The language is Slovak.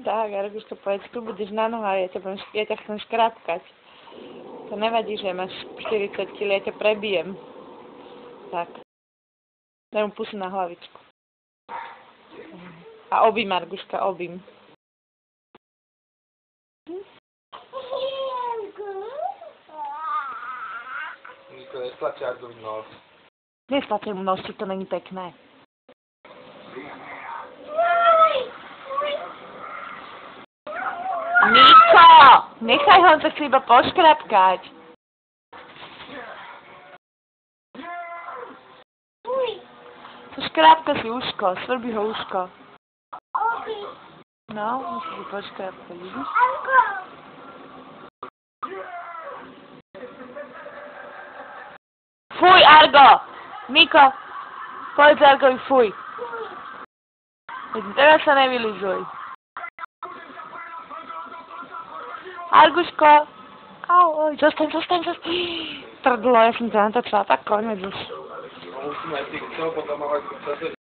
Tak, Arguška, povedz, tu budeš na nohách, ja ťa chcem škrapkať. To nevadí, že máš 40 kg, ja ťa prebijem. Tak. Daj mu pusu na hlavičku. A obím, Arguška, obím. Niko, nestlačaj Argovi nos. Nestlačaj mu nos, či to není pekné. Niko! Nechaj ho, on sa chce iba poškrapkať. Škrapka si uško, svrbí ho uško. No, musíš si poškrapkať, vidíš? Fuj, Argo! Niko! Povedz Argovi fuj. Teraz sa nevylizuj. Arguško! Au, oj, zostaň. Trdlo, ja som to natočila, tak koniec už. Musíme aj ty chcel, potom mávať